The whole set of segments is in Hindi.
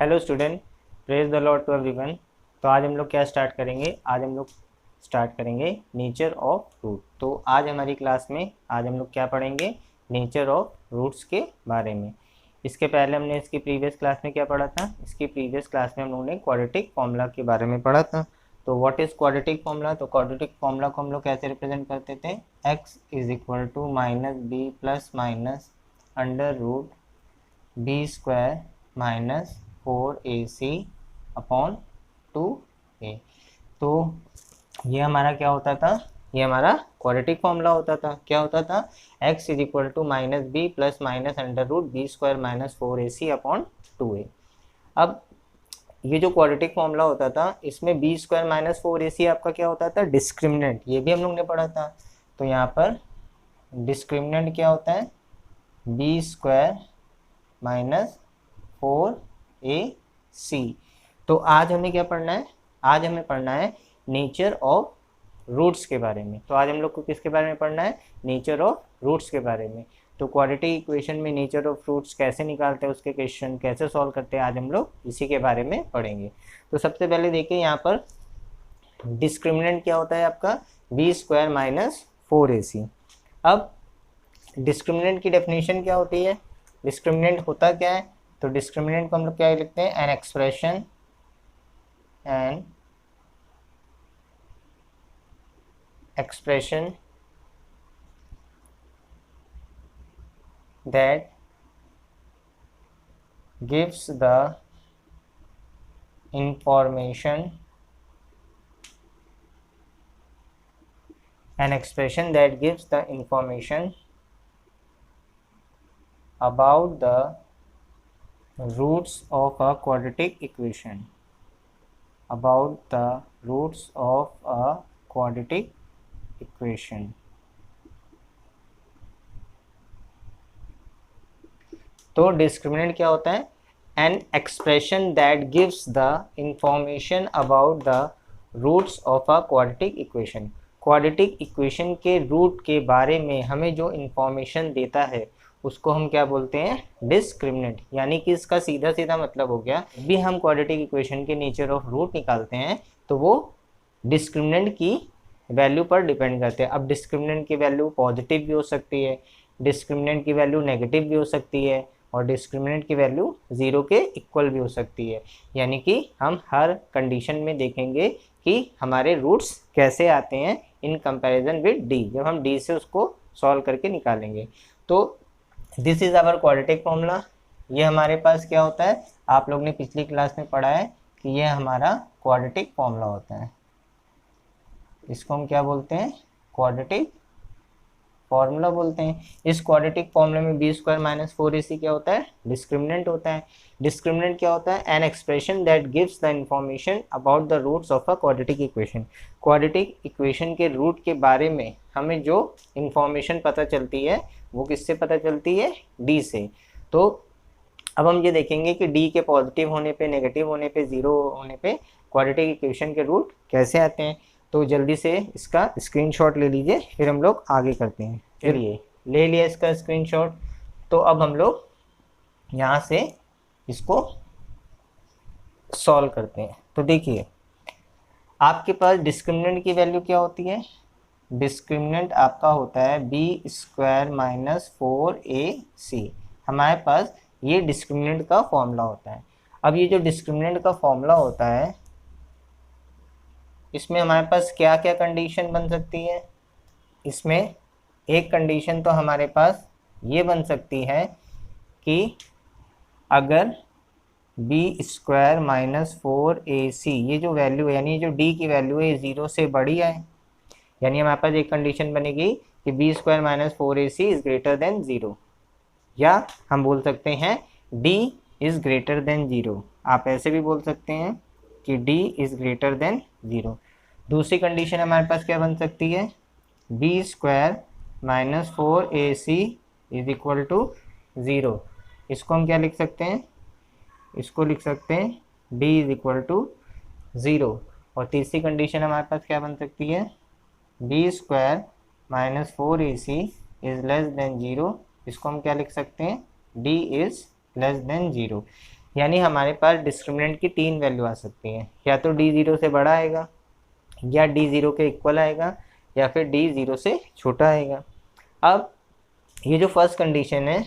Hello student, praise the Lord to everyone. तो आज हम लोग क्या स्टार्ट करेंगे? आज हम लोग स्टार्ट करेंगे नेचर ऑफ रूट। तो आज हमारी क्लास में आज हम लोग क्या पढ़ेंगे? नेचर ऑफ रूट्स के बारे में। इसके पहले हमने इसकी प्रीवियस क्लास में क्या पढ़ा था? इसकी प्रीवियस क्लास में हम लोगों ने क्वाड्रेटिक फॉर्मूला के बारे में पढ़ा था। तो व्हाट इज क्वाड्रेटिक फॉर्मूला? तो क्वाड्रेटिक फॉर्मूला को हम लोग कैसे रिप्रेजेंट करते थे? x is equal to minus b plus minus under root b square minus 4ac upon 2a। तो ये हमारा क्या होता था? ये हमारा क्वाड्रेटिक फॉर्मूला होता था। क्या होता था? x is equal to minus b plus minus under root b square minus 4ac upon 2a। अब ये जो क्वाड्रेटिक फॉर्मूला होता था, इसमें बी स्क्वायर माइनस 4ac आपका क्या होता था? डिस्क्रिमिनेंट। ये भी हम लोग ने पढ़ा था। तो यहाँ पर डिस्क्रिमिनेंट क्या होता है? B square minus 4ac। तो आज हमें क्या पढ़ना है? आज हमें पढ़ना है नेचर ऑफ रूट्स के बारे में। तो आज हम लोग को किसके बारे में पढ़ना है? नेचर ऑफ रूट्स के बारे में। तो क्वाड्रेटिक इक्वेशन में नेचर ऑफ रूट्स कैसे निकालते हैं, उसके क्वेश्चन कैसे सॉल्व करते हैं, आज हम लोग इसी के बारे में पढ़ेंगे। तो सबसे पहले देखिए यहाँ पर डिस्क्रिमिनेंट क्या होता है आपका? B square minus 4ac। अब डिस्क्रिमिनेंट की डेफिनेशन क्या होती है? डिस्क्रिमिनेंट होता क्या है? तो डिस्क्रिमिनेंट को हम लोग क्या लिखते हैं? An expression that gives the information about the roots of a quadratic equation. तो डिस्क्रिमिनेंट क्या होता है? An expression that gives the information about the roots of a quadratic equation. Quadratic equation के रूट के बारे में हमें जो इंफॉर्मेशन देता है उसको हम क्या बोलते हैं? डिस्क्रिमिनेंट। यानी कि इसका सीधा सीधा मतलब हो गया, भी हम क्वाड्रेटिक इक्वेशन के नेचर ऑफ रूट निकालते हैं तो वो डिस्क्रिमिनेंट की वैल्यू पर डिपेंड करते हैं। अब डिस्क्रिमिनेंट की वैल्यू पॉजिटिव भी हो सकती है, डिस्क्रिमिनेंट की वैल्यू नेगेटिव भी हो सकती है, और डिस्क्रिमिनेंट की वैल्यू 0 के इक्वल भी हो सकती है। यानी कि हम हर कंडीशन में देखेंगे कि हमारे रूट्स कैसे आते हैं इन कंपैरिजन विद डी, जब हम डी से उसको सॉल्व करके निकालेंगे। तो this is our quadratic formula. ये हमारे पास क्या होता है? आप लोग ने पिछली क्लास में पढ़ा है कि ये हमारा क्वाड्रेटिक फॉर्मूला होता है। इसको हम क्या बोलते हैं? क्वाड्रेटिक फॉर्मूला बोलते हैं। इस क्वाड्रेटिक फॉर्मूले में बी स्क्वायर माइनस 4ac क्या होता है? डिस्क्रिमिनेंट होता है। डिस्क्रिमिनेंट क्या होता है? An expression that gives the information about the roots of a quadratic equation. Quadratic equation के रूट के बारे में हमें जो इंफॉर्मेशन पता चलती है वो किससे पता चलती है? डी से। तो अब हम ये देखेंगे कि डी के पॉजिटिव होने पे, नेगेटिव होने पे, 0 होने पे क्वाड्रेटिक इक्वेशन के रूट कैसे आते हैं। तो जल्दी से इसका स्क्रीनशॉट ले लीजिए, फिर हम लोग आगे करते हैं। चलिए, ले लिया इसका स्क्रीनशॉट। तो अब हम लोग यहाँ से इसको सॉल्व करते हैं। तो देखिए, आपके पास डिस्क्रिमिनेंट की वैल्यू क्या होती है? डिस्क्रिमिनेंट आपका होता है बी स्क्वायर माइनस 4ac। हमारे पास ये डिस्क्रिमिनेंट का फॉर्मूला होता है। अब ये जो डिस्क्रिमिनेंट का फॉर्मूला होता है, इसमें हमारे पास क्या क्या कंडीशन बन सकती है? इसमें एक कंडीशन तो हमारे पास ये बन सकती है कि अगर बी स्क्वायर माइनस 4ac ये जो वैल्यू है, यानी जो डी की वैल्यू है, 0 से बड़ी है। यानी हमारे पास एक कंडीशन बनेगी कि b square minus 4ac is greater than 0, या हम बोल सकते हैं d इज ग्रेटर देन 0। आप ऐसे भी बोल सकते हैं कि d इज ग्रेटर देन 0। दूसरी कंडीशन हमारे पास क्या बन सकती है? B square minus 4ac is equal to 0। इसको हम क्या लिख सकते हैं? इसको लिख सकते हैं d इज इक्वल टू 0। और तीसरी कंडीशन हमारे पास क्या बन सकती है? B square minus 4ac is less than 0। इसको हम क्या लिख सकते हैं? d is less than 0। यानी हमारे पास डिस्क्रिमिनेंट की 3 वैल्यू आ सकती हैं, या तो डी 0 से बड़ा आएगा, या डी 0 के इक्वल आएगा, या फिर डी 0 से छोटा आएगा। अब ये जो फर्स्ट कंडीशन है,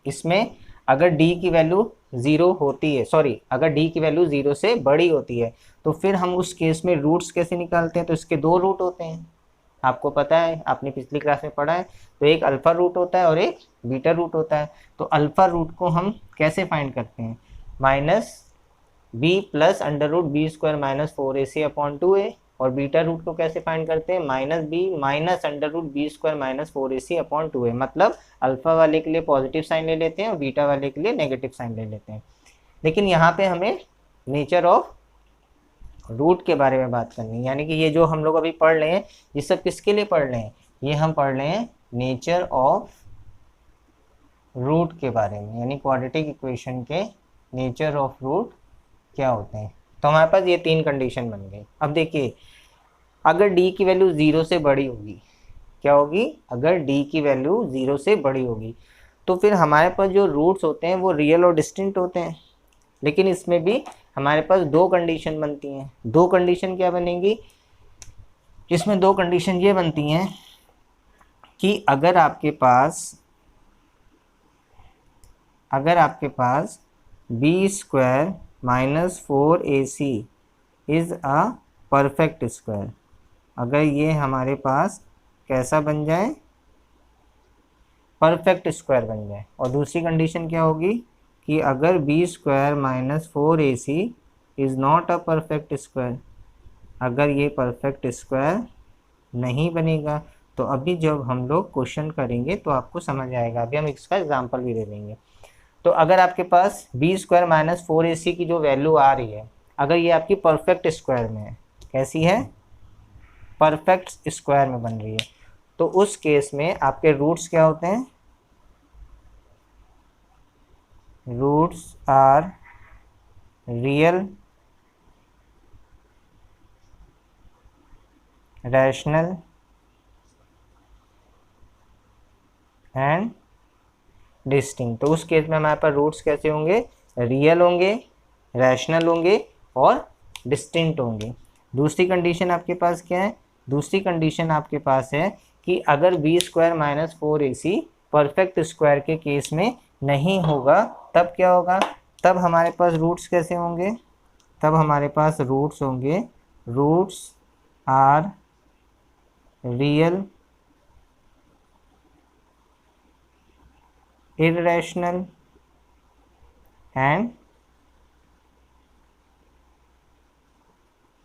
इसमें अगर डी की वैल्यू 0 होती है, सॉरी अगर डी की वैल्यू 0 से बड़ी होती है, तो फिर हम उस केस में रूट्स कैसे निकालते हैं? तो इसके 2 रूट होते हैं, आपको पता है, आपने पिछली क्लास में पढ़ा है। तो एक अल्फ़ा रूट होता है और एक बीटा रूट होता है। तो अल्फ़ा रूट को हम कैसे फाइंड करते हैं? Minus b plus under root b square minus 4ac upon 2a। और बीटा रूट को कैसे फाइंड करते हैं? Minus b minus under root b square minus 4ac upon 2a। मतलब अल्फ़ा वाले के लिए पॉजिटिव साइन ले लेते हैं और बीटा वाले के लिए नेगेटिव साइन ले लेते हैं। लेकिन यहाँ पे हमें नेचर ऑफ रूट के बारे में बात करनी है, यानी कि ये जो हम लोग अभी पढ़ रहे हैं, ये सब किसके लिए पढ़ रहे हैं? ये हम पढ़ रहे हैं नेचर ऑफ रूट के बारे में, यानी क्वाड्रेटिक इक्वेशन के नेचर ऑफ रूट क्या होते हैं। तो हमारे पास ये 3 कंडीशन बन गई। अब देखिए, अगर d की वैल्यू 0 से बड़ी होगी, क्या होगी? अगर d की वैल्यू 0 से बड़ी होगी, तो फिर हमारे पास जो रूट्स होते हैं वो रियल और डिस्टिंक्ट होते हैं। लेकिन इसमें भी हमारे पास 2 कंडीशन बनती हैं। 2 कंडीशन क्या बनेगी? जिसमें 2 कंडीशन ये बनती हैं कि अगर आपके पास b square minus 4ac is a perfect square, अगर ये हमारे पास कैसा बन जाए? परफेक्ट स्क्वायर बन जाए। और दूसरी कंडीशन क्या होगी कि अगर b square minus 4ac is not a perfect square, अगर ये परफेक्ट स्क्वायर नहीं बनेगा। तो अभी जब हम लोग क्वेश्चन करेंगे तो आपको समझ आएगा, अभी हम इसका एग्जांपल भी दे देंगे। तो अगर आपके पास बी स्क्वायर माइनस 4ac की जो वैल्यू आ रही है, अगर ये आपकी परफेक्ट स्क्वायर में है, कैसी है? परफेक्ट स्क्वायर में बन रही है, तो उस केस में आपके रूट्स क्या होते हैं? Roots are real, rational and distinct. तो उस केस में हमारे पास रूट्स कैसे होंगे? रियल होंगे, रैशनल होंगे और डिस्टिंक्ट होंगे। दूसरी कंडीशन आपके पास क्या है? दूसरी कंडीशन आपके पास है कि अगर b square minus 4ac perfect square के केस में नहीं होगा, तब क्या होगा? तब हमारे पास रूट्स कैसे होंगे? तब हमारे पास रूट्स होंगे, roots are real, irrational and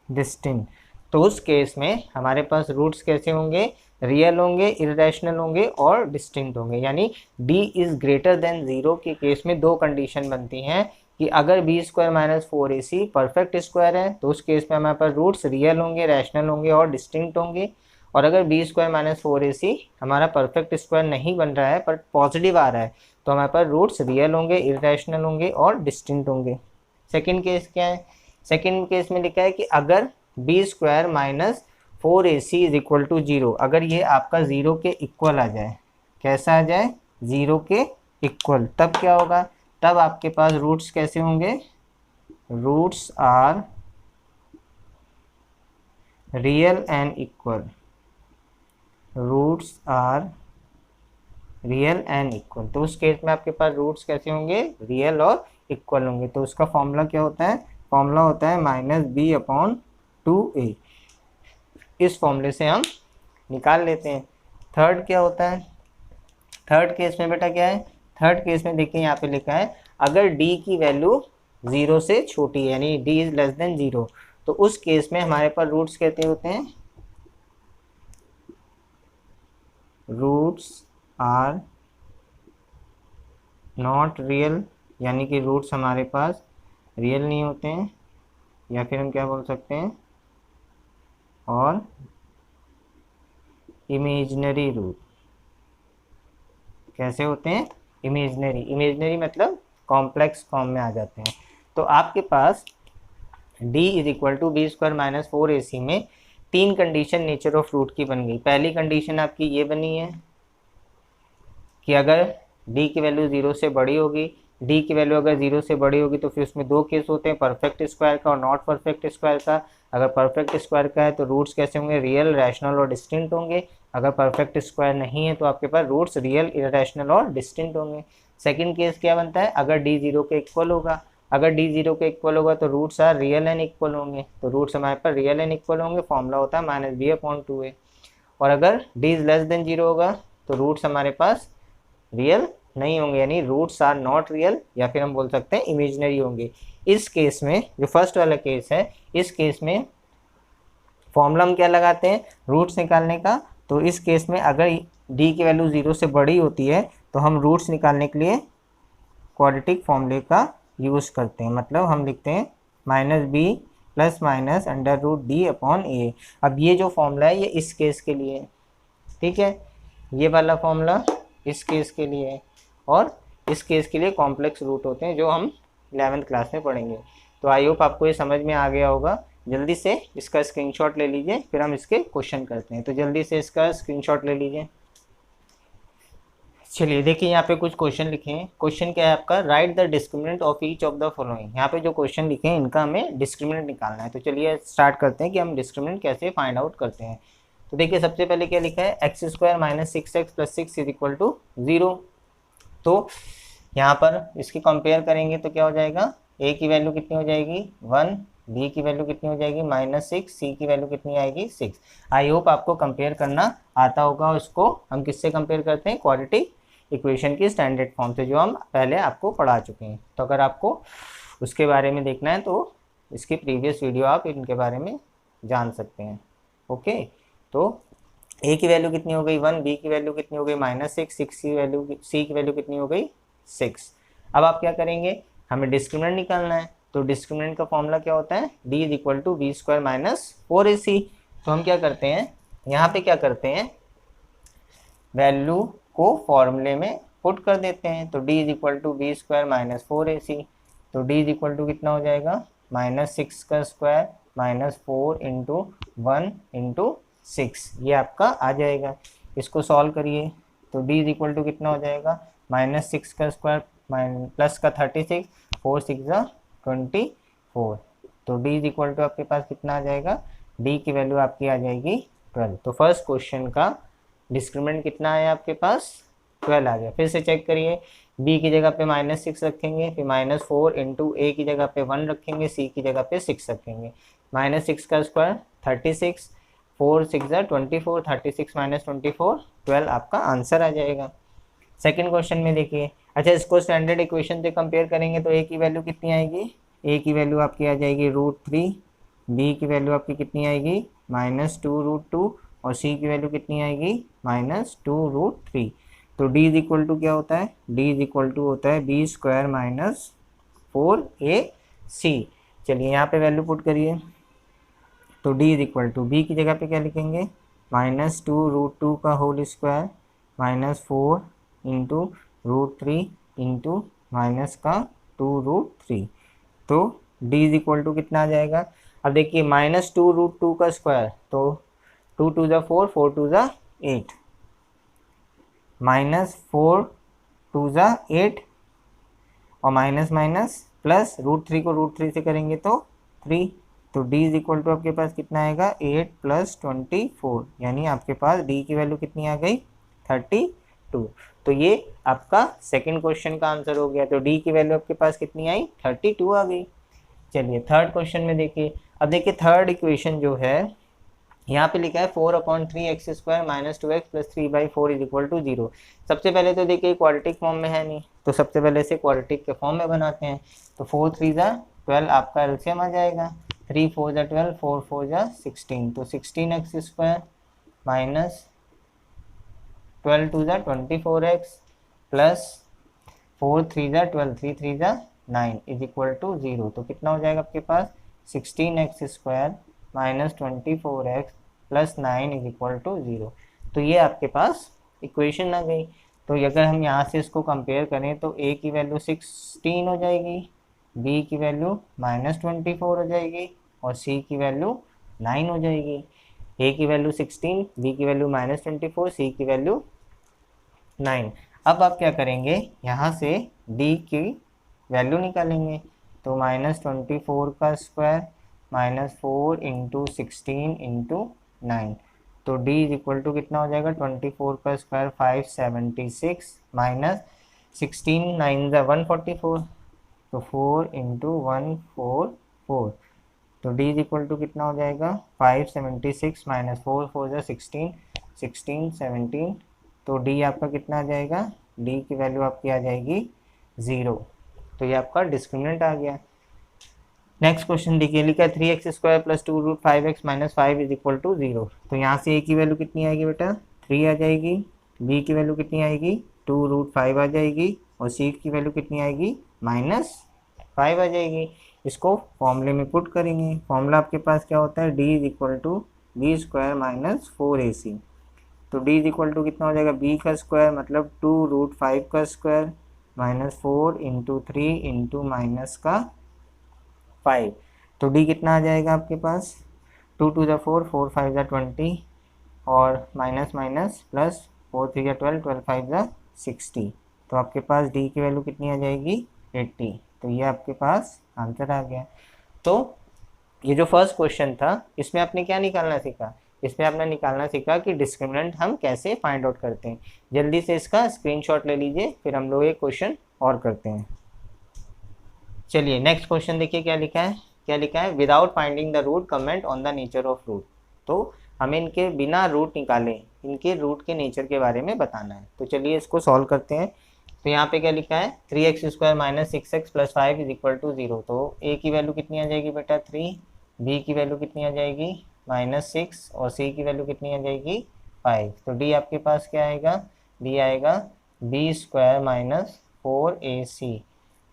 distinct. तो उस केस में हमारे पास रूट्स कैसे होंगे? रियल होंगे, इरेशनल होंगे और डिस्टिंक्ट होंगे। यानी d इज़ ग्रेटर देन 0 के केस में 2 कंडीशन बनती हैं कि अगर b square minus 4ac perfect square है, तो उस केस में हमारे पास रूट्स रियल होंगे, रैशनल होंगे और डिस्टिंक्ट होंगे। और अगर बी स्क्वायर माइनस 4ac हमारा परफेक्ट स्क्वायर नहीं बन रहा है पर पॉजिटिव आ रहा है, तो हमारे पास रूट्स रियल होंगे, इरेशनल होंगे और डिस्टिंक्ट होंगे। सेकेंड केस क्या है? सेकेंड केस में लिखा है कि अगर b square minus 4ac is equal to 0, अगर ये आपका 0 के इक्वल आ जाए, कैसा आ जाए? 0 के इक्वल, तब क्या होगा? तब आपके पास रूट्स कैसे होंगे? Roots are real and equal, roots are real and equal. तो उस केस में आपके पास रूट्स कैसे होंगे? रियल और इक्वल होंगे। तो उसका फॉर्मूला क्या होता है? फॉर्मूला होता है माइनस बी अपॉन 2a। इस फॉर्मूले से हम निकाल लेते हैं। थर्ड क्या होता है? थर्ड केस में बेटा क्या है? थर्ड केस में देखिए यहाँ पे लिखा है अगर d की वैल्यू 0 से छोटी है, यानी d इज लेस देन 0, तो उस केस में हमारे पास रूट्स कहते होते हैं, रूट्स आर नॉट रियल, यानी कि रूट्स हमारे पास रियल नहीं होते हैं, या फिर हम क्या बोल सकते हैं, और इमेजिनरी रूट। कैसे होते हैं? इमेजिनरी। इमेजिनरी मतलब कॉम्प्लेक्स फॉर्म में आ जाते हैं। तो आपके पास d is equal to b square minus 4ac में 3 कंडीशन नेचर ऑफ रूट की बन गई। पहली कंडीशन आपकी ये बनी है कि अगर d की वैल्यू 0 से बड़ी होगी, डी की वैल्यू अगर 0 से बड़ी होगी तो फिर उसमें दो केस होते हैं, परफेक्ट स्क्वायर का और नॉट परफेक्ट स्क्वायर का। अगर परफेक्ट स्क्वायर का है तो रूट्स कैसे होंगे, रियल, रैशनल और डिस्टिंक्ट होंगे। अगर परफेक्ट स्क्वायर नहीं है तो आपके पास रूट्स रियल, इरैशनल और डिस्टिंक्ट होंगे। सेकंड केस क्या बनता है, अगर डी 0 के इक्वल होगा, अगर डी 0 के इक्वल होगा तो roots are real and equal होंगे, तो रूट्स हमारे पास रियल एंड इक्वल होंगे, फॉर्मूला होता है -b/2a। और अगर d इज लेस देन 0 होगा तो रूट्स हमारे पास रियल नहीं होंगे, यानी रूट्स आर नॉट रियल, या फिर हम बोल सकते हैं इमेजिनरी होंगे। इस केस में जो फर्स्ट वाला केस है, इस केस में फॉर्मूला हम क्या लगाते हैं, रूट्स निकालने का। तो इस केस में अगर d की वैल्यू 0 से बड़ी होती है तो हम रूट्स निकालने के लिए क्वाड्रेटिक फॉर्मूले का यूज़ करते हैं, मतलब हम लिखते हैं -b प्लस माइनस √d/a। अब ये जो फॉर्मूला है ये इस केस के लिए है, ठीक है, ये वाला फॉर्मूला इस केस के लिए है, और इस केस के लिए कॉम्प्लेक्स रूट होते हैं जो हम 11th क्लास में पढ़ेंगे। तो आई होप आपको ये समझ में आ गया होगा। जल्दी से इसका स्क्रीनशॉट ले लीजिए, फिर हम इसके क्वेश्चन करते हैं। तो जल्दी से इसका स्क्रीनशॉट ले लीजिए। चलिए देखिए यहाँ पे कुछ क्वेश्चन लिखे हैं। क्वेश्चन क्या है आपका, right the discriminant of each of the following. यहाँ पे जो क्वेश्चन लिखे हैं इनका हमें डिस्क्रिमिनेंट निकालना है। तो चलिए स्टार्ट करते हैं कि हम डिस्क्रिमिनेंट कैसे फाइंड आउट करते हैं। तो देखिए सबसे पहले क्या लिखा है, x² - 6x + 6 = 0। तो यहाँ पर इसकी कंपेयर करेंगे तो क्या हो जाएगा, a की वैल्यू कितनी हो जाएगी 1, b की वैल्यू कितनी हो जाएगी -6, c की वैल्यू कितनी आएगी 6। आई होप आपको कंपेयर करना आता होगा। उसको हम किससे कंपेयर करते हैं, क्वाड्रेटिक इक्वेशन की स्टैंडर्ड फॉर्म से, जो हम पहले आपको पढ़ा चुके हैं। तो अगर आपको उसके बारे में देखना है तो इसकी प्रीवियस वीडियो आप इनके बारे में जान सकते हैं। ओके, तो a की वैल्यू कितनी हो गई 1, b की वैल्यू कितनी हो गई -6, c की वैल्यू कितनी हो गई 6। अब आप क्या करेंगे, हमें डिस्क्रिमिनेंट निकालना है। तो डिस्क्रिमिनेंट का फॉर्मूला क्या होता है, d = b² - 4ac। तो हम क्या करते हैं, यहाँ पे क्या करते हैं, वैल्यू को फॉर्मूले में पुट कर देते हैं। तो d = b² - 4ac। तो d = कितना हो जाएगा, -6 का स्क्वायर -4 × 1 × 6, ये आपका आ जाएगा। इसको सॉल्व करिए तो d = कितना हो जाएगा, -6 का स्क्वायर प्लस का 36, 4 6 24। तो d = आपके पास कितना आ जाएगा, d की वैल्यू आपकी आ जाएगी 12। तो फर्स्ट क्वेश्चन का डिस्क्रिमिनेंट कितना है आपके पास, 12 आ गया। फिर से चेक करिए, b की जगह पे -6 रखेंगे, फिर -4 × a की जगह पे 1 रखेंगे, c की जगह पे 6 रखेंगे। -6 का स्क्वायर 36, 4 6 24, 36 - 24 12 आपका आंसर आ जाएगा। सेकंड क्वेश्चन में देखिए, अच्छा इसको स्टैंडर्ड इक्वेशन से कंपेयर करेंगे तो a की वैल्यू कितनी आएगी, a की वैल्यू आपकी आ जाएगी √3, b की वैल्यू आपकी कितनी आएगी -2√2, और c की वैल्यू कितनी आएगी -2√3। तो d = क्या होता है, d = होता है b² - 4ac। चलिए यहाँ पे वैल्यू पुट करिए। तो d = b की जगह पे क्या लिखेंगे, -2√2 का होल स्क्वायर -4 × √3 × माइनस का 2√3। तो d = कितना आ जाएगा। अब देखिए -2√2 का स्क्वायर, तो 2 2 = 4, 4 2 = 8, -4 2 = 8, और माइनस माइनस प्लस √3 को √3 से करेंगे तो 3। तो d = आपके पास कितना आएगा 8 + 24, यानी आपके पास d की वैल्यू कितनी आ गई 32। तो ये आपका सेकंड क्वेश्चन का आंसर हो गया। तो d की वैल्यू आपके पास कितनी आई 32 आ गई। चलिए थर्ड क्वेश्चन में देखिए। अब देखिए थर्ड इक्वेशन जो है यहाँ पे लिखा है 4/3x² - 2x + 3/4 = 0। सबसे पहले तो देखिए क्वाड्रेटिक फॉर्म में है नहीं, तो सबसे पहले इसे क्वाड्रेटिक के फॉर्म में बनाते हैं। तो 4 3 = 12 आपका एलसीएम आ जाएगा, 3 4 = 12, 4 4 = 16। तो 16x² - 12 2 = 24x प्लस 4 3 = 12, 3 3 = 9 = 0। तो कितना हो जाएगा आपके पास 16x² - 24x + 9 = 0। तो ये आपके पास इक्वेशन आ गई। तो अगर हम यहाँ से इसको कंपेयर करें तो a की वैल्यू 16 हो जाएगी, b की वैल्यू -24 हो जाएगी, और c की वैल्यू 9 हो जाएगी। a की वैल्यू 16, b की वैल्यू -24, c की वैल्यू 9। अब आप क्या करेंगे, यहाँ से d की वैल्यू निकालेंगे। तो -24 का स्क्वायर -4 इंटू 16 इंटू 9, तो d इज इक्वल टू कितना हो जाएगा, 24 का स्क्वायर 576 माइनस 16 9 ज़ा 144, तो 4 इंटू 144, तो d इज इक्वल टू कितना हो जाएगा 576 माइनस 4 4 ज़ा 16 16 17, तो d आपका कितना आ जाएगा, d की वैल्यू आपकी आ जाएगी 0। तो ये आपका डिस्क्रिमिनेंट आ गया। नेक्स्ट क्वेश्चन देखिए, लिखा है 3x² plus 2 root 5x minus 5 is equal to 0। तो यहाँ से a की वैल्यू कितनी आएगी बेटा, 3 आ जाएगी, b की वैल्यू कितनी आएगी, 2 रूट 5 आ जाएगी, और c की वैल्यू कितनी आएगी, -5 आ जाएगी। इसको फॉर्मूले में पुट करेंगे। फॉर्मूला आपके पास क्या होता है, d is equal to b square minus 4ac। तो d इज इक्वल टू कितना हो जाएगा, b का स्क्वायर मतलब 2 रूट 5 का square minus 4 into 3 into minus का 5, तो d कितना आ जाएगा आपके पास, 2 2 ज़ा 4 4 5 ज़ा 20, और माइनस माइनस प्लस 4 3 ज़ा 12 12 5 ज़ा 60, तो आपके पास d की वैल्यू कितनी आ जाएगी, 80। तो ये आपके पास आंसर आ गया। तो ये जो फर्स्ट क्वेश्चन था इसमें आपने क्या निकालना सीखा, इसमें आपने निकालना सीखा कि डिस्क्रिमिनेंट हम कैसे फाइंड आउट करते हैं। जल्दी से इसका स्क्रीनशॉट ले लीजिए, फिर हम लोग एक क्वेश्चन और करते हैं। चलिए नेक्स्ट क्वेश्चन देखिए क्या लिखा है, क्या लिखा है, without finding the root comment on the nature of root. तो हमें इनके बिना रूट निकाले इनके रूट के नेचर के बारे में बताना है। तो चलिए इसको सॉल्व करते हैं। तो यहाँ पे क्या लिखा है, 3x² minus 6x plus 5 is equal to 0। तो a की वैल्यू कितनी आ जाएगी बेटा 3, b की वैल्यू कितनी आ जाएगी -6, और c की वैल्यू कितनी आ जाएगी 5। तो d आपके पास क्या आएगा, d आएगा b² माइनस 4ac।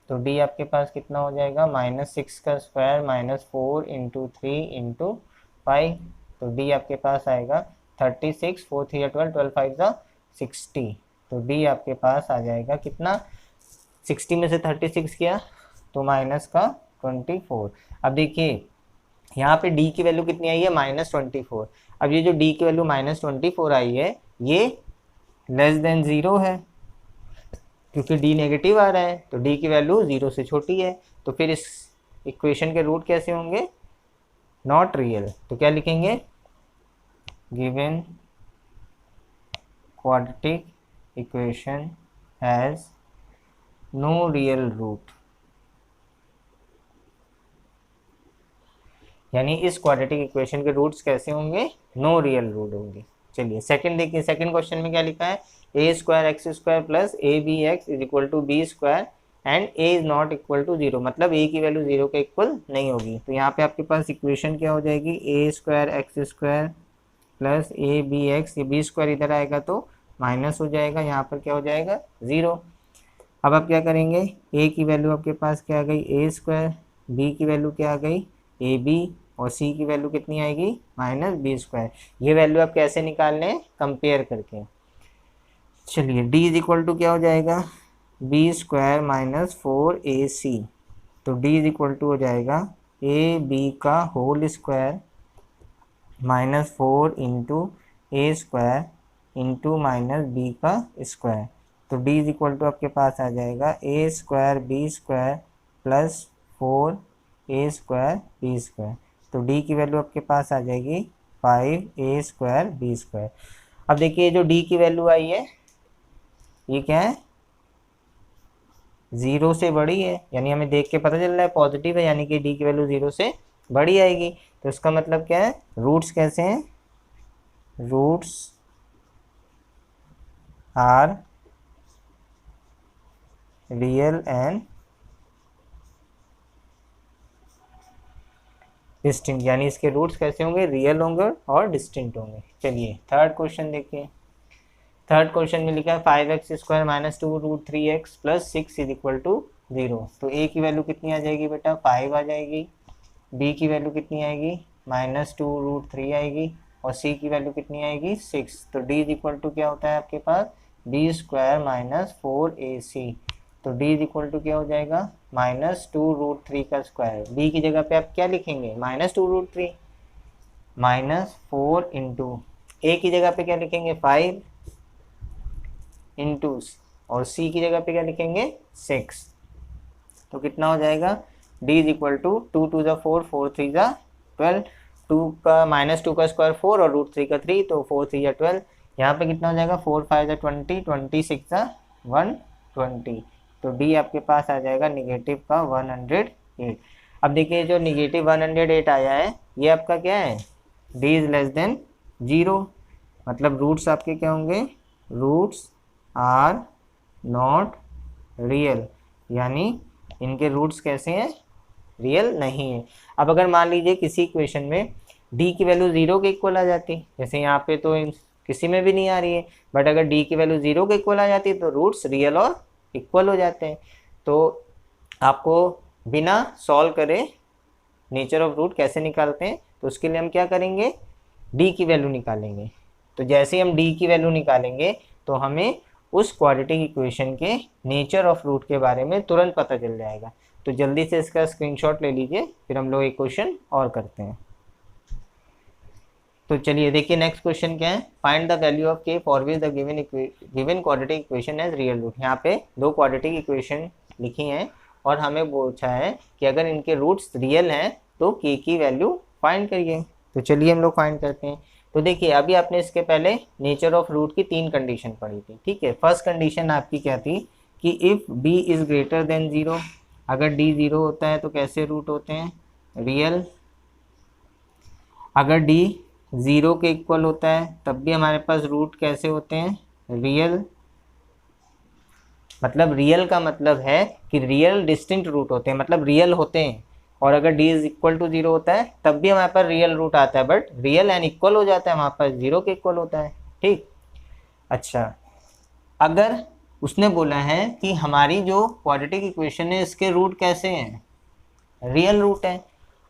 तो d आपके पास कितना हो जाएगा, -6 का स्क्वायर माइनस 4 इंटू 3 इंटू 5, तो d आपके पास आएगा 36 4 3 12 12 5 ज़ा 60। तो d आपके पास आ जाएगा कितना, 60 में से 36 किया तो माइनस का 24। अब देखिए यहाँ पे d की वैल्यू कितनी आई है, -24। अब ये जो d की वैल्यू -24 आई है ये लेस देन 0 है, क्योंकि d नेगेटिव आ रहा है, तो d की वैल्यू 0 से छोटी है। तो फिर इस इक्वेशन के रूट कैसे होंगे, नॉट रियल। तो क्या लिखेंगे, given quadratic equation has no real root, यानी इस क्वाड्रेटिक इक्वेशन के रूट्स कैसे होंगे, नो रियल रूट होंगे। चलिए सेकंड देखिए, सेकंड क्वेश्चन में क्या लिखा है, a² plus abx is equal to b square and a is not equal to 0, मतलब a की वैल्यू 0 के इक्वल नहीं होगी। तो यहाँ पे आपके पास इक्वेशन क्या हो जाएगी, a² प्लस abx, ये b² इधर आएगा तो माइनस हो जाएगा, यहाँ पर क्या हो जाएगा 0। अब आप क्या करेंगे, a की वैल्यू आपके पास क्या आ गई a², b की वैल्यू क्या आ गई ab, और c की वैल्यू कितनी आएगी -b²। ये वैल्यू आप कैसे निकाल लें, कंपेयर करके। चलिए d इज इक्वल टू क्या हो जाएगा, b² माइनस 4ac, तो d इज इक्वल टू हो जाएगा ab का whole square minus 4 into a² into minus b का स्क्वायर। तो d इज इक्वल टू आपके पास आ जाएगा a² b² plus 4a² b²। तो d की वैल्यू आपके पास आ जाएगी 5a² b²। अब देखिए जो d की वैल्यू आई है ये क्या है, 0 से बड़ी है, यानी हमें देख के पता चल रहा है पॉजिटिव है, यानी कि d की वैल्यू 0 से बड़ी आएगी। तो इसका मतलब क्या है, रूट्स कैसे हैं, roots are real and distinct, यानी इसके रूट्स कैसे होंगे, रियल होंगे और डिस्टिंक्ट होंगे। चलिए थर्ड क्वेश्चन देखिए, थर्ड क्वेश्चन में लिखा है 5x² minus 2 root 3x plus 6 is equal to 0। तो a की वैल्यू कितनी आ जाएगी बेटा 5 आ जाएगी, b की वैल्यू कितनी आएगी -2 रूट 3 आएगी, और c की वैल्यू कितनी आएगी 6। तो d इज इक्वल टू क्या होता है आपके पास, b² माइनस 4ac। तो d इज इक्वल टू क्या हो जाएगा -2 रूट 3 का स्क्वायर, b की जगह पे आप क्या लिखेंगे -2 रूट 3 माइनस 4 इंटू a की जगह पे क्या लिखेंगे 5 इंटू, और c की जगह पे क्या लिखेंगे 6। तो कितना हो जाएगा, d इज इक्वल टू 2 टू ज़ा 4, 4 3 ज़ा 12, 2 का -2 का स्क्वायर 4 और √3 का 3, तो 4 3 या 12, यहाँ पे कितना हो जाएगा 4 5 ज़ा 20, 26 ज़ा 120, तो d आपके पास आ जाएगा निगेटिव का 108। अब देखिए जो निगेटिव 108 आया है ये आपका क्या है, d इज लेस देन 0, मतलब रूट्स आपके क्या होंगे, रूट्स आर नॉट रियल, यानी इनके रूट्स कैसे हैं, रियल नहीं है। अब अगर मान लीजिए किसी इक्वेशन में d की वैल्यू 0 के इक्वल आ जाती, जैसे यहाँ पे तो किसी में भी नहीं आ रही है, बट अगर d की वैल्यू 0 के इक्वल आ जाती है तो रूट्स रियल और इक्वल हो जाते हैं। तो आपको बिना सॉल्व करे नेचर ऑफ रूट कैसे निकालते हैं, तो उसके लिए हम क्या करेंगे, d की वैल्यू निकालेंगे। तो जैसे ही हम d की वैल्यू निकालेंगे तो हमें उस क्वाड्रेटिक इक्वेशन के नेचर ऑफ रूट के बारे में तुरंत पता चल जाएगा। तो जल्दी से इसका स्क्रीनशॉट ले लीजिए, फिर हम लोग एक क्वेश्चन और करते हैं। तो चलिए देखिए नेक्स्ट क्वेश्चन क्या है, find the value of k for which the given quadratic equation as real root. यहाँ पे दो क्वाड्रेटिक इक्वेशन लिखी हैं और हमें पूछा है कि अगर इनके रूट्स रियल हैं तो k की वैल्यू फाइंड करिए। तो चलिए हम लोग फाइंड करते हैं। तो देखिए अभी आपने इसके पहले नेचर ऑफ रूट की 3 कंडीशन पढ़ी थी, ठीक है। फर्स्ट कंडीशन आपकी क्या थी कि if d is greater than 0, अगर d 0 होता है तो कैसे रूट होते हैं, रियल। अगर d 0 के इक्वल होता है तब भी हमारे पास रूट कैसे होते हैं, रियल। मतलब रियल का मतलब है कि रियल डिस्टिंक्ट रूट होते हैं, मतलब रियल होते हैं। और अगर d इज इक्वल टू 0 होता है तब भी हमारे पास रियल रूट आता है, बट रियल एंड इक्वल हो जाता है, हमारे पास 0 के इक्वल होता है, ठीक। अच्छा, अगर उसने बोला है कि हमारी जो क्वाड्रेटिक इक्वेशन है इसके रूट कैसे हैं, रियल रूट है।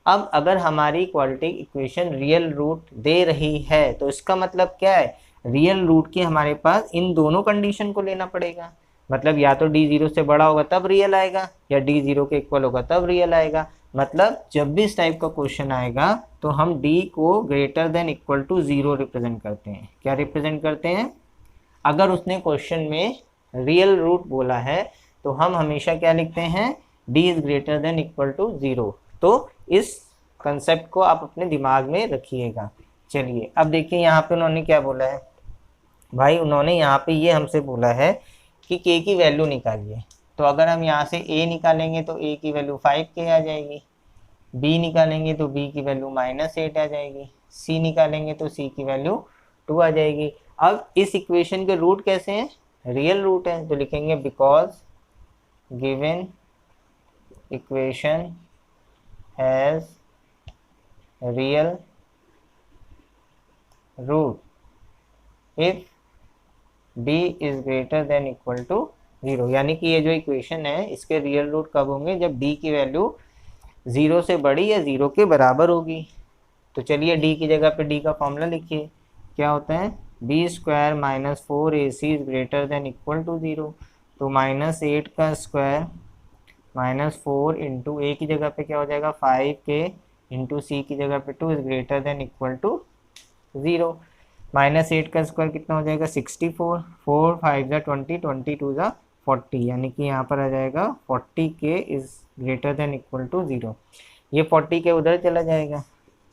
अब अगर हमारी क्वाड्रेटिक इक्वेशन रियल रूट दे रही है तो इसका मतलब क्या है, रियल रूट की हमारे पास इन दोनों कंडीशन को लेना पड़ेगा। मतलब या तो d 0 से बड़ा होगा तब रियल आएगा, या d 0 के इक्वल होगा तब रियल आएगा। मतलब जब भी इस टाइप का क्वेश्चन आएगा तो हम d को greater than equal to 0 represent करते हैं। क्या रिप्रेजेंट करते हैं, अगर उसने क्वेश्चन में रियल रूट बोला है तो हम हमेशा क्या लिखते हैं, d is greater than equal to 0। तो इस कंसेप्ट को आप अपने दिमाग में रखिएगा। चलिए अब देखिए यहाँ पे उन्होंने क्या बोला है भाई, उन्होंने यहाँ पे ये हमसे बोला है कि k की वैल्यू निकालिए। तो अगर हम यहाँ से a निकालेंगे तो a की वैल्यू 5k आ जाएगी, b निकालेंगे तो b की वैल्यू -8 आ जाएगी, c निकालेंगे तो c की वैल्यू 2 आ जाएगी। अब इस इक्वेशन के रूट कैसे हैं, रियल रूट है, तो लिखेंगे because given equation has real root if d is greater than equal to 0, यानी कि ये जो इक्वेशन है इसके रियल रूट कब होंगे, जब d की वैल्यू 0 से बड़ी या 0 के बराबर होगी। तो चलिए d की जगह पे d का फॉर्मूला लिखिए, क्या होता है, b square minus 4ac is greater than equal to 0। तो -8 का स्क्वायर -4 इंटू a की जगह पे क्या हो जाएगा 5k इंटू c की जगह पे 2 is greater than equal to 0। -8 का स्क्वायर कितना हो जाएगा 64, 4 5 ज़ा 20, 22 ज़ा 40, यानी कि यहाँ पर आ जाएगा 40k is greater than equal to 0। ये 40k उधर चला जाएगा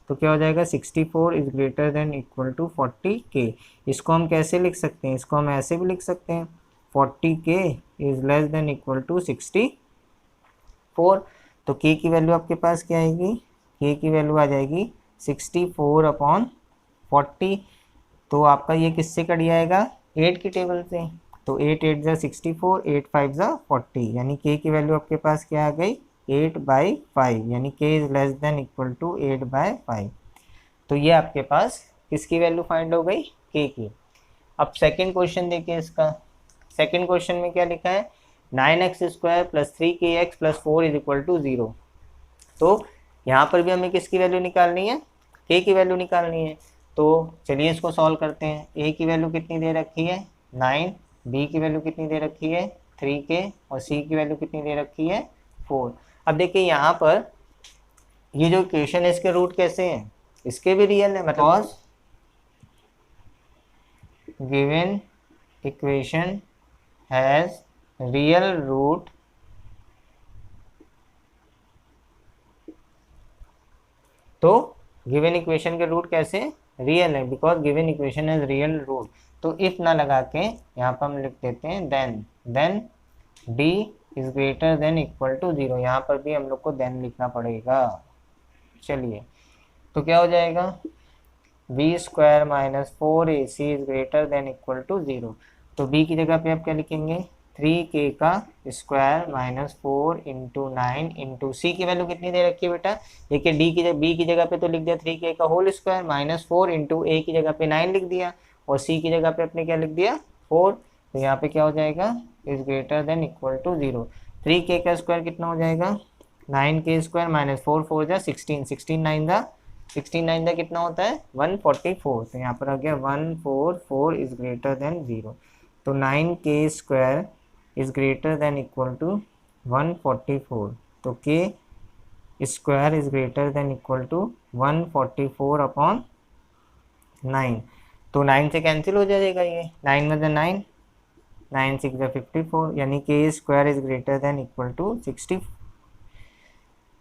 तो क्या हो जाएगा 64 is greater than equal to 40k। इसको हम कैसे लिख सकते हैं, इसको हम ऐसे भी लिख सकते हैं 40k is less than equal to 64। तो k की वैल्यू आपके पास क्या आएगी, k की वैल्यू आ जाएगी 64/40। तो आपका ये किससे कट जाएगा, 8 की टेबल से। तो 8 8 ज़ा 64, 8 5 ज़ा 40, यानी k की वैल्यू आपके पास क्या आ गई 8/5, यानी k is less than equal to 8/5। तो ये आपके पास किसकी वैल्यू फाइंड हो गई, k की। अब सेकंड क्वेश्चन देखिए इसका। सेकंड क्वेश्चन में क्या लिखा है, 9x² + 3kx + 4 is equal to 0। तो यहाँ पर भी हमें किसकी वैल्यू निकालनी है, k की वैल्यू निकालनी है। तो चलिए इसको सॉल्व करते हैं। a की वैल्यू कितनी दे रखी है 9, b की वैल्यू कितनी दे रखी है 3k और c की वैल्यू कितनी दे रखी है 4। अब देखिए यहाँ पर ये जो इक्वेशन है इसके रूट कैसे हैं, इसके भी रियल है, मतलब given equation has real root तो गिवन इक्वेशन के रूट कैसे रियल है, because given equation is real root. तो इफ ना लगा के यहाँ पर हम लिख देते हैं then D is greater than equal to 0। यहाँ पर भी हम लोग को देन लिखना पड़ेगा। चलिए, तो क्या हो जाएगा, B square minus 4ac is greater than equal to 0। तो b की जगह पे आप क्या लिखेंगे, 3k का स्क्वायर माइनस 4 इंटू 9 इंटू सी की वैल्यू कितनी दे रखी है बेटा, देखिए b की जगह पे तो लिख दिया 3k का whole square minus 4 into a की जगह पे 9 लिख दिया और c की जगह पे अपने क्या लिख दिया 4। तो यहाँ पे क्या हो जाएगा, is greater than equal to 0। 3k का स्क्वायर कितना हो जाएगा, 9k स्क्वायर माइनस 4 4 जा 16, 16 9 दा कितना होता है 144। तो यहाँ पर आ गया 144 इज ग्रेटर देन 0। तो 9k square is greater than equal to 144। तो k square is greater than equal to 144 upon 9। तो 9 से कैंसिल हो जाएगा ये, 9 में 9, 9 6 54, यानी k square is greater than equal to 60,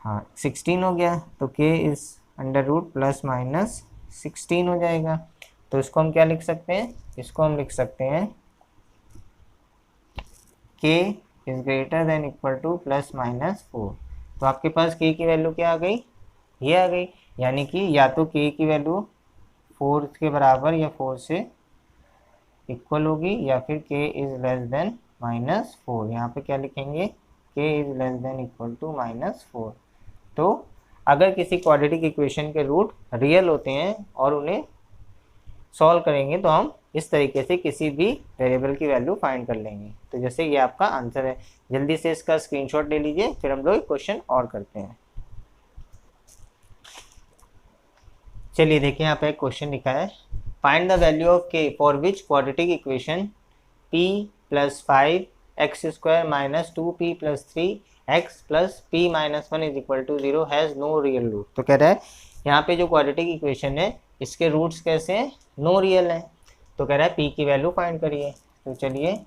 हाँ 16 हो गया। तो k is under root plus minus 16 हो जाएगा। तो इसको हम क्या लिख सकते हैं, इसको हम लिख सकते हैं k is greater than equal two plus minus 4। तो आपके पास k की वैल्यू क्या आ गई, ये आ गई, यानी कि या तो k की वैल्यू 4 के बराबर या 4 से इक्वल होगी या फिर k is less than minus 4। यहाँ पे क्या लिखेंगे, k is less than equal to minus 4। तो अगर किसी क्वाड्रेटिक इक्वेशन के रूट रियल होते हैं और उन्हें सॉल्व करेंगे तो हम इस तरीके से किसी भी वेरिएबल की वैल्यू फाइंड कर लेंगे। तो जैसे ये आपका आंसर है, जल्दी से इसका स्क्रीनशॉट ले लीजिए, फिर हम लोग क्वेश्चन और करते हैं। चलिए देखिए, यहाँ पे एक क्वेश्चन लिखा है, find the value of k for which quadratic equation p plus 5x square minus 2p plus 3x plus p minus 1 is equal to 0 has no real root. तो कह रहा है यहाँ पे जो क्वाड्रेटिक इक्वेशन है इसके रूट्स कैसे हैं, नो रियल है। तो कह रहा है p की वैल्यू फाइंड करिए। तो चलिए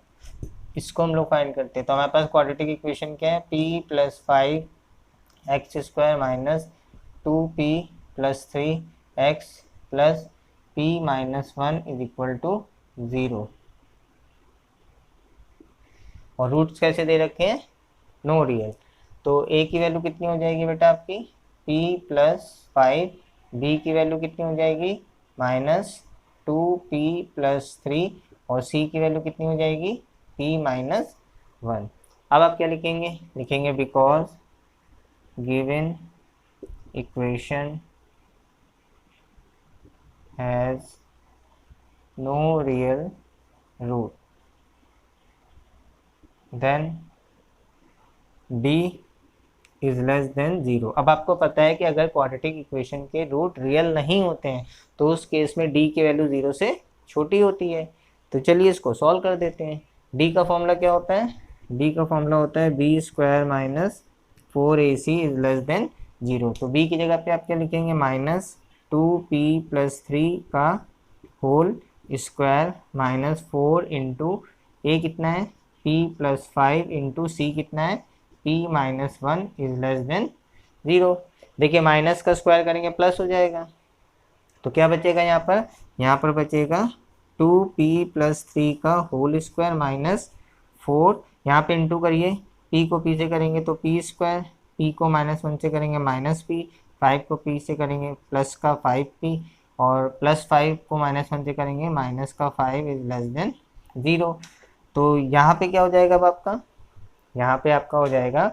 इसको हम लोग फाइंड करते हैं। तो हमारे पास क्वाड्रेटिक इक्वेशन क्या है, p plus 5x square minus 2p plus 3x plus p minus 1 is equal to 0। और रूट्स कैसे दे रखे हैं, नो रियल। तो a की वैल्यू कितनी हो जाएगी बेटा आपकी, p प्लस 5, b की वैल्यू कितनी हो जाएगी माइनस 2p प्लस 3 और c की वैल्यू कितनी हो जाएगी p माइनस 1। अब आप क्या लिखेंगे, लिखेंगे because given equation has no real root then d is less than 0। अब आपको पता है कि अगर क्वाड्रेटिक इक्वेशन के रूट रियल नहीं होते हैं तो उस केस में d की वैल्यू 0 से छोटी होती है। तो चलिए इसको सॉल्व कर देते हैं। d का फॉर्मूला क्या होता है, d का फॉर्मूला होता है b square minus 4ac is less than 0। तो b की जगह पे आप क्या लिखेंगे, माइनस 2p प्लस 3 का whole square minus 4 into a कितना है p प्लस 5 इंटू सी कितना है p minus 1 is less than 0। देखिए माइनस का स्क्वायर करेंगे प्लस हो जाएगा, तो क्या बचेगा यहाँ पर बचेगा 2p प्लस 3 का होल स्क्वायर माइनस 4। यहाँ पे इंटू करिए, p को p से करेंगे तो p स्क्वायर, p को माइनस 1 से करेंगे माइनस p, 5 को p से करेंगे प्लस का 5p और प्लस 5 को माइनस 1 से करेंगे माइनस का 5 इज लेस देन 0। तो यहाँ पे क्या हो जाएगा अब आपका, यहाँ पे आपका हो जाएगा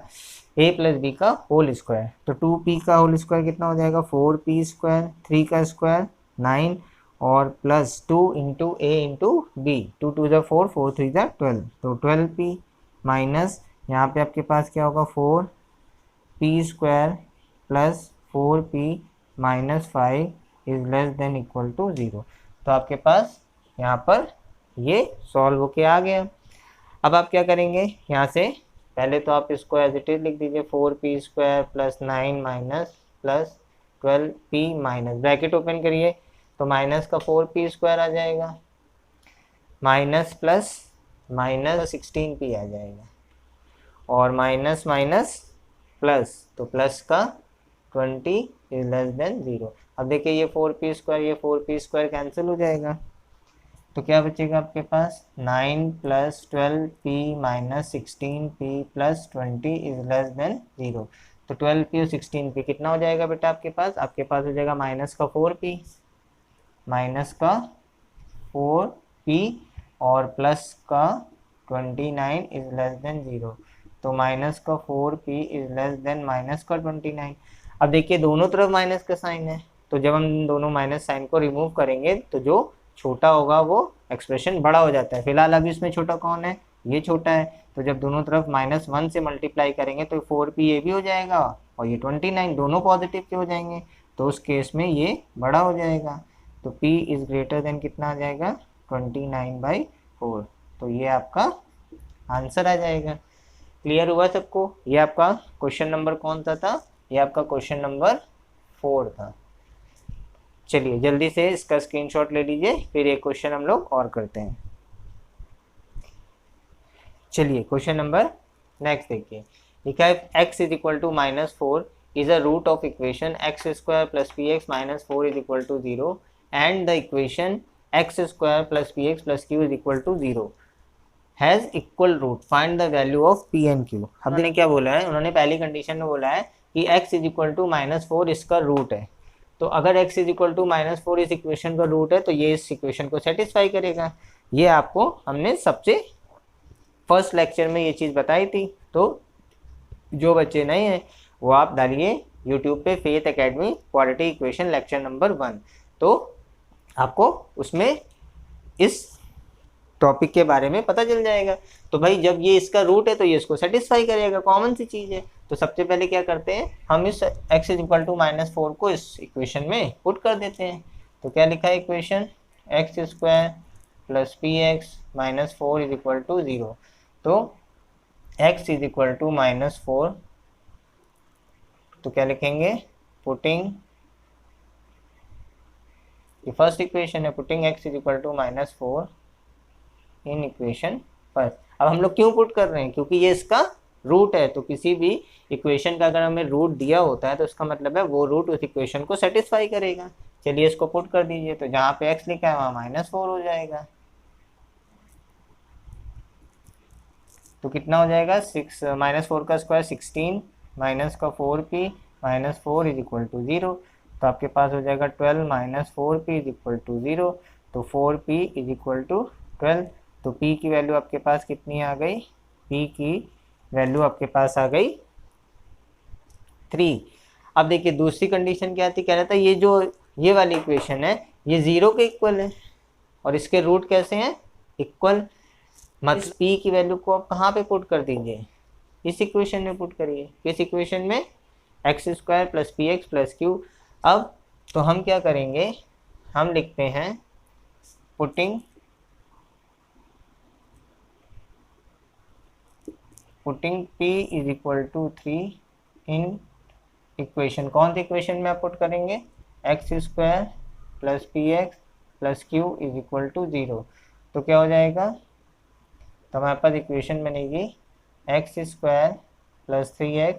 a प्लस बी का होल स्क्वायर। तो 2p का होल स्क्वायर कितना हो जाएगा 4p स्क्वायर, 3 का स्क्वायर 9 और plus 2 into a into B, 2 2 जा 4, 4 3 जा 12। तो 12p माइनस यहाँ पे आपके पास क्या होगा 4p square plus 4p minus 5 is less than equal to 0। तो आपके पास यहाँ पर ये सॉल्व होके आ गया। अब आप क्या करेंगे, यहाँ से पहले तो आप इसको एज इट इज लिख दीजिए 4p square plus 9 minus plus 12p minus, bracket open करिए तो माइनस का 4p स्क्वायर आ जाएगा माइनस प्लस माइनस 16p आ जाएगा और माइनस माइनस प्लस, तो प्लस का 20 इज लेस देन 0। अब देखिए ये 4p² ये 4p² कैंसिल हो जाएगा, तो क्या बचेगा आपके पास 9 + 12p - 16p + 20 is less than 0। तो 12p और 16p कितना हो जाएगा बेटा आपके पास? आपके पास हो जाएगा -4p और +29 इज लेस देन 0। तो -4p इज लेस देन -29। अब देखिए दोनों तरफ माइनस का साइन है, तो जब हम दोनों माइनस साइन को रिमूव करेंगे तो जो छोटा होगा वो एक्सप्रेशन बड़ा हो जाता है। फिलहाल अभी इसमें छोटा कौन है? ये छोटा है। तो जब दोनों तरफ -1 से मल्टीप्लाई करेंगे तो 4p ये भी हो जाएगा और ये 29 दोनों पॉजिटिव के हो जाएंगे, तो उस केस में ये बड़ा हो जाएगा। तो p इज ग्रेटर देन कितना आ जाएगा? 29/4। तो ये आपका आंसर आ जाएगा। क्लियर हुआ सबको? ये आपका क्वेश्चन नंबर कौन सा था? ये आपका क्वेश्चन नंबर 4 था। चलिए जल्दी से इसका स्क्रीनशॉट ले लीजिए, फिर एक क्वेश्चन हम लोग और करते हैं। चलिए क्वेश्चन नंबर नेक्स्ट देखिए, लिखा है x is equal to -4 is a root of equation x² + px - 4 is equal to 0 and the equation x² + px + q is equal to 0 has equal root, find the value of p and q। अब उन्होंने क्या बोला है? उन्होंने पहली कंडीशन में बोला है कि x इज इक्वल टू -4 इसका रूट है। तो अगर x इज इक्वल टू -4 इस इक्वेशन का रूट है तो ये इस इक्वेशन को सेटिस्फाई करेगा। ये आपको हमने सबसे फर्स्ट लेक्चर में ये चीज़ बताई थी। तो जो बच्चे नए हैं वो आप डालिए यूट्यूब पे faith academy quadratic equation lecture number 1, तो आपको उसमें इस टॉपिक के बारे में पता चल जाएगा। तो भाई जब ये इसका रूट है तो ये इसको सेटिस्फाई करेगा, कॉमन सी चीज़ है। तो सबसे पहले क्या करते हैं, हम इस x इज इक्वल टू -4 को इस इक्वेशन में पुट कर देते हैं। तो क्या लिखा है equation? x² + px - 4 is equal to 0। तो x इज इक्वल टू -4, तो क्या लिखेंगे? पुटिंग, ये फर्स्ट इक्वेशन है, putting x is equal to -4 in equation first. अब हम लोग क्यों पुट कर रहे हैं? क्योंकि ये इसका रूट है। तो किसी भी इक्वेशन का अगर हमें रूट दिया होता है तो इसका मतलब है वो रूट उस इक्वेशन को सेटिस्फाई करेगा। चलिए इसको पुट कर दीजिए, तो जहाँ पे x लिखा है वहाँ -4 हो जाएगा। तो कितना हो जाएगा? 6 -4 का square 16 -4p - 4 is equal to 0। तो आपके पास हो जाएगा 12 - 4p इज इक्वल टू 0। तो 4p इज इक्वल टू 12। तो p की वैल्यू आपके पास कितनी आ गई? p की वैल्यू आपके पास आ गई 3। अब देखिए दूसरी कंडीशन क्या थी? कह रहा था ये जो ये वाली इक्वेशन है ये 0 के इक्वल है और इसके रूट कैसे हैं? इक्वल। मतलब p की वैल्यू को आप कहाँ पे पुट कर दीजिए? इस इक्वेशन में पुट करिए। किस इक्वेशन में? x² + px + q। अब तो हम क्या करेंगे, हम लिखते हैं putting p is equal to 3 in equation. कौन सी इक्वेशन में आप पुट करेंगे? x² + px + q is equal to 0। तो क्या हो जाएगा? तो हमारे पास इक्वेशन बनेगी x² + 3x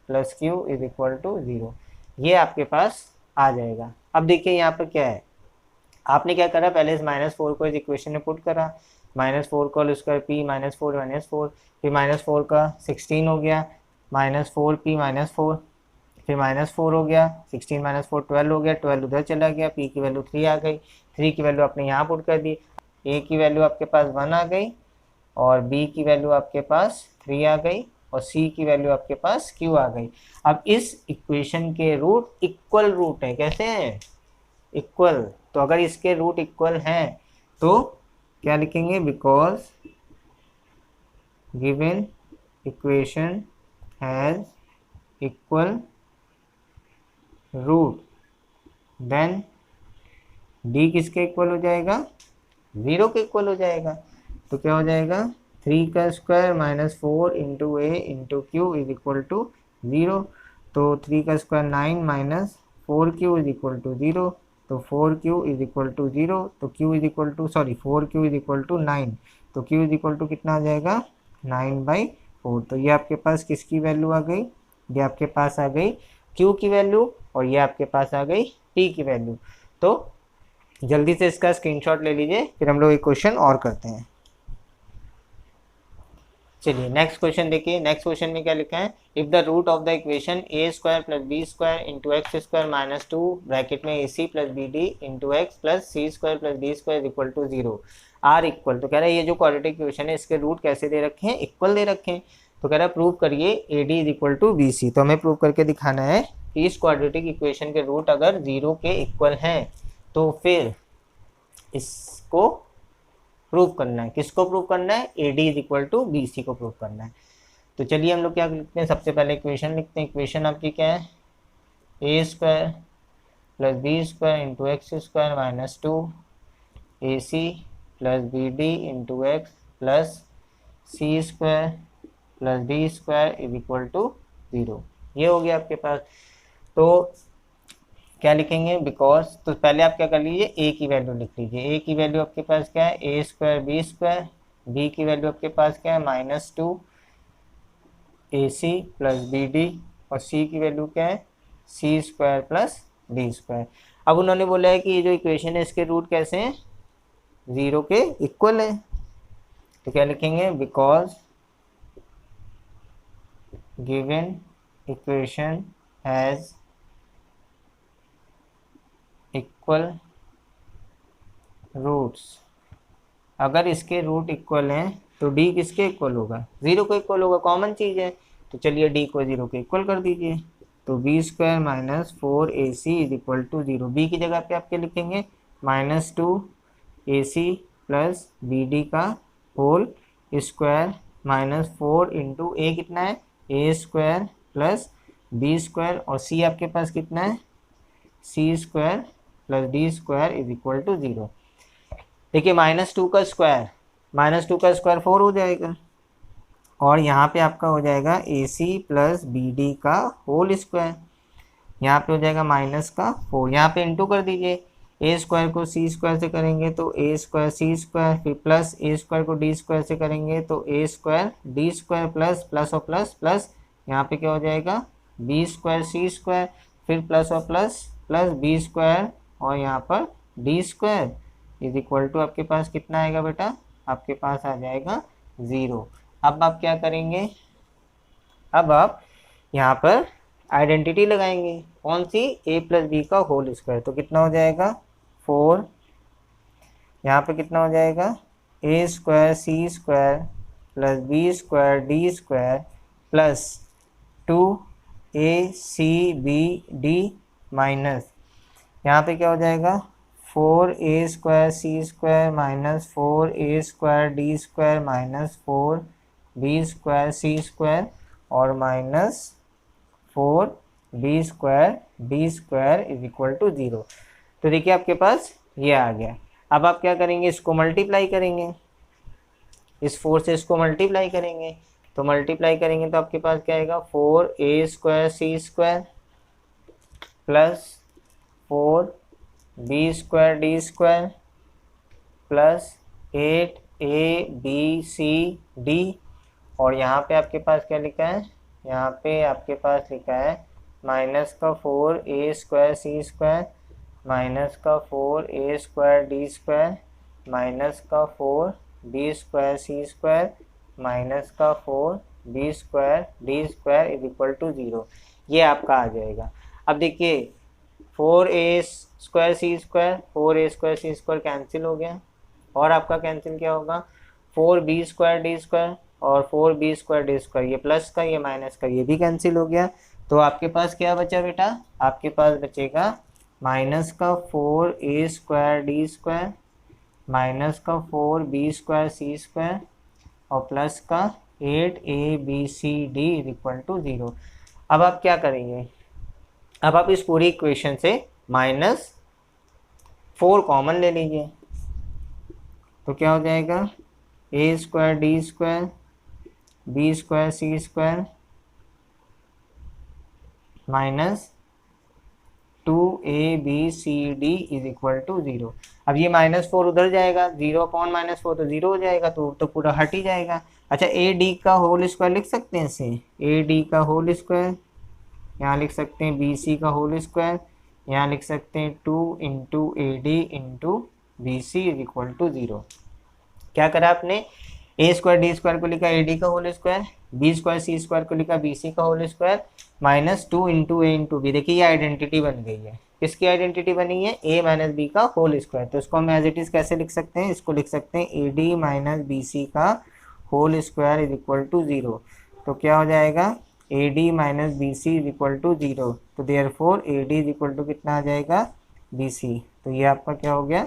+ q is equal to 0। ये आपके पास आ जाएगा। अब देखिए यहाँ पर क्या है, आपने क्या करा? पहले इस -4 को इस इक्वेशन में पुट करा, -4 का होल स्क्वायर p - 4 -4, फिर -4 का 16 हो गया, -4p - 4, फिर -4 हो गया, 16 - 4 12 हो गया, 12 उधर चला गया, p की वैल्यू 3 आ गई, 3 की वैल्यू आपने यहाँ पुट कर दी, a की वैल्यू आपके पास 1 आ गई और b की वैल्यू आपके पास 3 आ गई और c की वैल्यू आपके पास q आ गई। अब इस इक्वेशन के रूट इक्वल रूट है। कैसे हैं? इक्वल। तो अगर इसके रूट इक्वल हैं तो क्या लिखेंगे? Because given equation has equal root, then d किसके इक्वल हो जाएगा? 0 के इक्वल हो जाएगा। तो क्या हो जाएगा? 3 का square -4 × a × q is equal to 0। तो 3 का square 9 - 4q is equal to 0। तो 4q इज इक्वल टू 0। तो q is equal to 4q is equal to 9। तो q इज इक्वल टू कितना आ जाएगा? 9/4। तो ये आपके पास किसकी वैल्यू आ गई? ये आपके पास आ गई Q की वैल्यू और ये आपके पास आ गई P की वैल्यू। तो जल्दी से इसका स्क्रीनशॉट ले लीजिए, फिर हम लोग एक क्वेश्चन और करते हैं। चलिए नेक्स्ट क्वेश्चन देखिए। नेक्स्ट क्वेश्चन में क्या लिखा है, if the root of the equation a square plus b square into x square minus 2 bracket में a c plus b d into x plus c square plus d square equal to 0 are equal, तो कह रहा है ये जो क्वाड्रेटिक इक्वेशन है इसके रूट कैसे दे रखे हैं, इक्वल दे रखे हैं। तो कह रहा है प्रूव करिए A D is equal to B C. तो हमें प्रूव करके दिखाना है कि इस क्वाड्रेटिक इक्वेशन के रूट अगर 0 के इक्वल हैं तो फिर इसको प्रूव करना है। किसको प्रूव करना है, A D is equal to B C को प्रूव करना है। तो चलिए हम लोग क्या लिखते हैं, सबसे पहले इक्वेशन लिखते हैं। इक्वेशन आपकी क्या है, a square plus b square into x square minus 2 a c plus b d into x plus c square plus d square is equal to 0। ये हो गया आपके पास। तो क्या लिखेंगे, बिकॉज, तो पहले आप क्या कर लीजिए, ए की वैल्यू लिख लीजिए। ए की वैल्यू आपके पास क्या है, a square b square, B की वैल्यू आपके पास क्या है minus 2 a c plus b D, और सी की वैल्यू क्या है c square plus d square. अब उन्होंने बोला है कि ये जो इक्वेशन है इसके रूट कैसे हैं, 0 के इक्वल है। तो क्या लिखेंगे, because given equation has equal roots, अगर इसके रूट इक्वल हैं तो डी किसके इक्वल होगा, 0 को इक्वल होगा, कॉमन चीज़ है। तो चलिए डी को 0 के इक्वल कर दीजिए। तो b square minus 4 a c is equal to 0। B की जगह पे आप क्या लिखेंगे, minus 2 a c plus b d का whole square minus 4 into a कितना है a square plus b square, और सी आपके पास कितना है c square plus d square is equal to 0। देखिए माइनस 2 का स्क्वायर, माइनस 2 का स्क्वायर 4 हो जाएगा, और यहाँ पे आपका हो जाएगा ए सी प्लस बी डी का होल स्क्वायर, यहाँ पे हो जाएगा माइनस का 4, यहाँ पे इंटू कर दीजिए। ए स्क्वायर को सी स्क्वायर से करेंगे तो ए स्क्वायर सी स्क्वायर, फिर प्लस ए स्क्वायर को डी स्क्वायर से करेंगे तो a square D square plus plus और प्लस प्लस, यहाँ पे क्या हो जाएगा बी स्क्वायर सी स्क्वायर, फिर प्लस और प्लस प्लस बी स्क्वायर और यहाँ पर d square is equal to आपके पास कितना आएगा बेटा, आपके पास आ जाएगा 0। अब आप क्या करेंगे, अब आप यहाँ पर आइडेंटिटी लगाएंगे, कौन सी, ए प्लस बी का होल स्क्वायर। तो कितना हो जाएगा 4, यहाँ पे कितना हो जाएगा a square C square plus b square D square plus 2 a c b d minus, यहाँ पे क्या हो जाएगा 4 ए स्क्वायर सी स्क्वायर माइनस 4 ए square D square minus 4 B square सी स्क्वायर और minus 4 B square D square is equal to 0। तो देखिए आपके पास ये आ गया। अब आप क्या करेंगे, इसको मल्टीप्लाई करेंगे, इस 4 से इसको मल्टीप्लाई करेंगे। तो मल्टीप्लाई करेंगे तो आपके पास क्या आएगा 4 ए square C square plus 4 B square D square plus 8 A B C d, और यहाँ पे आपके पास क्या लिखा है, यहाँ पे आपके पास लिखा है माइनस का 4 ए स्क्वायर सी स्क्वायर माइनस का 4 ए स्क्वायर डी स्क्वायर माइनस का 4 बी स्क्वायर सी स्क्वायर माइनस का 4 B square D square is equal to 0। ये आपका आ जाएगा। अब देखिए 4 ए स्क्वायर सी स्क्वायर 4 ए स्क्वायर सी स्क्वायर कैंसिल हो गया, और आपका कैंसिल क्या होगा 4 बी स्क्वायर डी स्क्वायर और 4 बी स्क्वायर डी स्क्वायर, ये प्लस का ये माइनस का ये भी कैंसिल हो गया। तो आपके पास क्या बचा बेटा, आपके पास बचेगा माइनस का 4 ए स्क्वायर डी स्क्वायर माइनस का 4 बी स्क्वायर सी स्क्वायर और प्लस का 8 A B C D is equal to 0। अब आप क्या करेंगे, अब आप इस पूरी इक्वेशन से -4 कॉमन ले लीजिए। तो क्या हो जाएगा a square D square b square C square minus 2 b C D is equal to 0। अब ये -4 उधर जाएगा, 0 अपॉन -4 तो 0 हो जाएगा, तो पूरा हट ही जाएगा। अच्छा ए डी का होल स्क्वायर लिख सकते हैं इसे, ए डी का होल स्क्वायर यहाँ लिख सकते हैं बी सी का होल स्क्वायर, यहाँ लिख सकते हैं 2 into A D into B C is equal to 0। क्या करा आपने, ए स्क्वायर डी स्क्वायर को लिखा ए डी का होल स्क्वायर, बी स्क्वायर सी स्क्वायर को लिखा बी सी का होल स्क्वायर, माइनस 2 इंटू ए इंटू बी। देखिए ये आइडेंटिटी बन गई है। किसकी आइडेंटिटी बनी है, ए माइनस बी का होल स्क्वायर। तो इसको हम एज इट इज कैसे लिख सकते हैं, इसको लिख सकते हैं a d minus b c का whole square is equal to 0। तो क्या हो जाएगा, a d minus b C is equal to 0। तो therefore a D is equal to कितना आ जाएगा, बी सी। तो ये आपका क्या हो गया,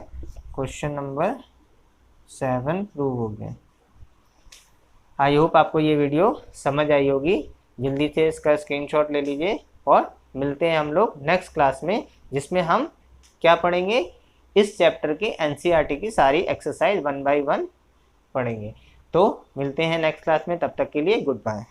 क्वेश्चन नंबर 7 प्रूव हो गया। आई होप आपको ये वीडियो समझ आई होगी। जल्दी से इसका स्क्रीनशॉट ले लीजिए और मिलते हैं हम लोग नेक्स्ट क्लास में, जिसमें हम क्या पढ़ेंगे, इस चैप्टर के एनसीईआरटी की सारी एक्सरसाइज 1 बाय 1 पढ़ेंगे। तो मिलते हैं नेक्स्ट क्लास में, तब तक के लिए गुड बाय।